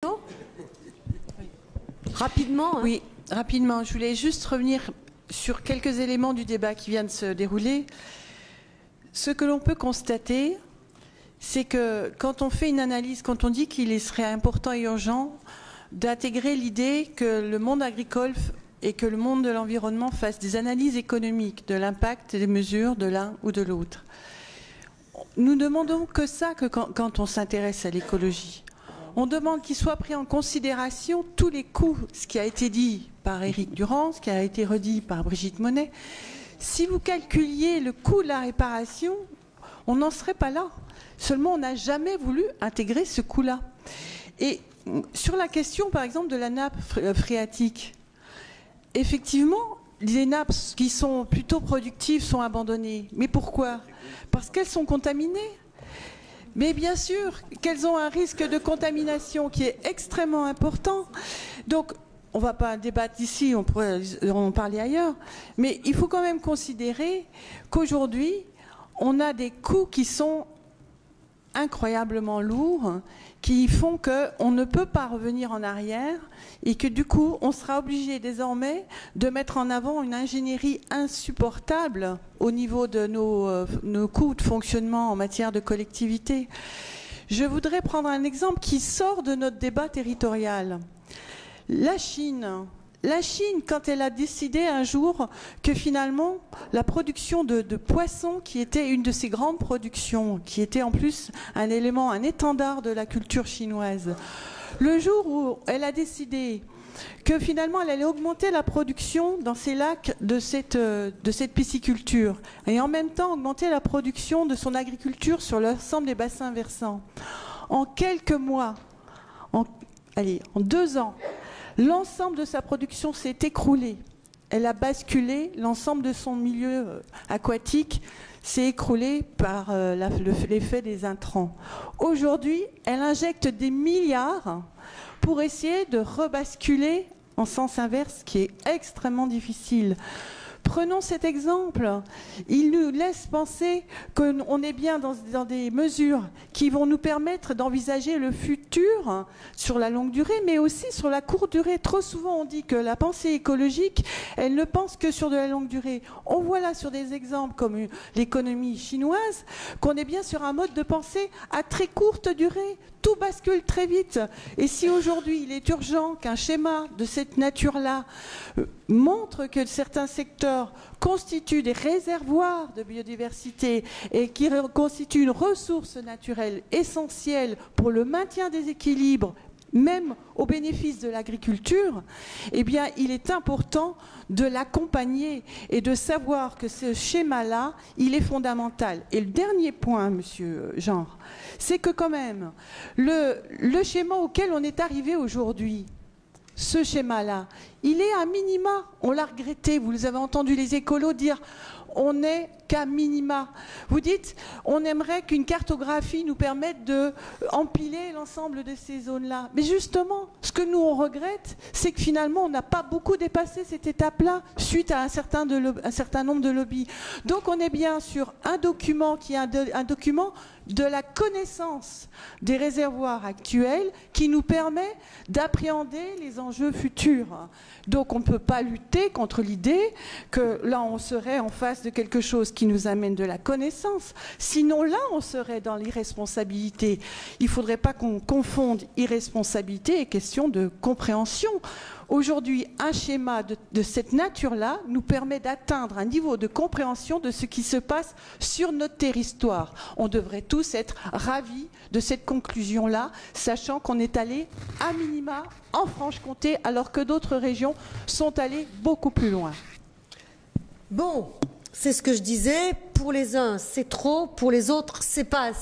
Non. Rapidement. Hein. Oui, rapidement. Je voulais juste revenir sur quelques éléments du débat qui vient de se dérouler. Ce que l'on peut constater, c'est que quand on fait une analyse, quand on dit qu'il serait important et urgent d'intégrer l'idée que le monde agricole et que le monde de l'environnement fassent des analyses économiques de l'impact des mesures de l'un ou de l'autre. Nous demandons que ça quand on s'intéresse à l'écologie. On demande qu'il soit pris en considération tous les coûts, ce qui a été dit par Éric Durand, ce qui a été redit par Brigitte Monet. Si vous calculiez le coût de la réparation, on n'en serait pas là. Seulement, on n'a jamais voulu intégrer ce coût-là. Et sur la question, par exemple, de la nappe phréatique, effectivement, les nappes qui sont plutôt productives sont abandonnées. Mais pourquoi? Parce qu'elles sont contaminées. Mais bien sûr qu'elles ont un risque de contamination qui est extrêmement important. Donc, on ne va pas débattre ici, on pourrait en parler ailleurs. Mais il faut quand même considérer qu'aujourd'hui, on a des coûts qui sont incroyablement lourds, qui font qu'on ne peut pas revenir en arrière et que du coup, on sera obligé désormais de mettre en avant une ingénierie insupportable au niveau de nos coûts de fonctionnement en matière de collectivité. Je voudrais prendre un exemple qui sort de notre débat territorial. La Chine, quand elle a décidé un jour que finalement la production de poissons, qui était une de ses grandes productions, qui était en plus un élément, un étendard de la culture chinoise, le jour où elle a décidé que finalement elle allait augmenter la production dans ces lacs de cette pisciculture et en même temps augmenter la production de son agriculture sur l'ensemble des bassins versants, en quelques mois, en 2 ans, l'ensemble de sa production s'est écroulé. Elle a basculé, l'ensemble de son milieu aquatique s'est écroulé par l'effet des intrants. Aujourd'hui, elle injecte des milliards pour essayer de rebasculer en sens inverse, qui est extrêmement difficile. Prenons cet exemple. Il nous laisse penser qu'on est bien dans des mesures qui vont nous permettre d'envisager le futur sur la longue durée, mais aussi sur la courte durée. Trop souvent, on dit que la pensée écologique, elle ne pense que sur de la longue durée. On voit là sur des exemples comme l'économie chinoise qu'on est bien sur un mode de pensée à très courte durée. Tout bascule très vite. Et si aujourd'hui, il est urgent qu'un schéma de cette nature-là montre que certains secteurs constituent des réservoirs de biodiversité et qui constituent une ressource naturelle essentielle pour le maintien des équilibres, même au bénéfice de l'agriculture, eh bien, il est important de l'accompagner et de savoir que ce schéma-là, il est fondamental. Et le dernier point, monsieur Genre, c'est que quand même, le schéma auquel on est arrivé aujourd'hui, ce schéma-là, il est à minima. On l'a regretté. Vous avez entendu les écolos dire on n'est qu'à minima. Vous dites on aimerait qu'une cartographie nous permette de empiler l'ensemble de ces zones-là. Mais justement, ce que nous on regrette, c'est que finalement on n'a pas beaucoup dépassé cette étape-là suite à un certain nombre de lobbies. Donc on est bien sur un document qui est un document de la connaissance des réservoirs actuels qui nous permet d'appréhender les enjeux futurs. Donc on ne peut pas lutter contre l'idée que là on serait en face de quelque chose qui nous amène de la connaissance. Sinon là on serait dans l'irresponsabilité. Il ne faudrait pas qu'on confonde irresponsabilité et question de compréhension. Aujourd'hui, un schéma de cette nature-là nous permet d'atteindre un niveau de compréhension de ce qui se passe sur notre territoire. On devrait tous être ravis de cette conclusion-là, sachant qu'on est allé à minima en Franche-Comté, alors que d'autres régions sont allées beaucoup plus loin. Bon, c'est ce que je disais. Pour les uns, c'est trop. Pour les autres, c'est pas assez.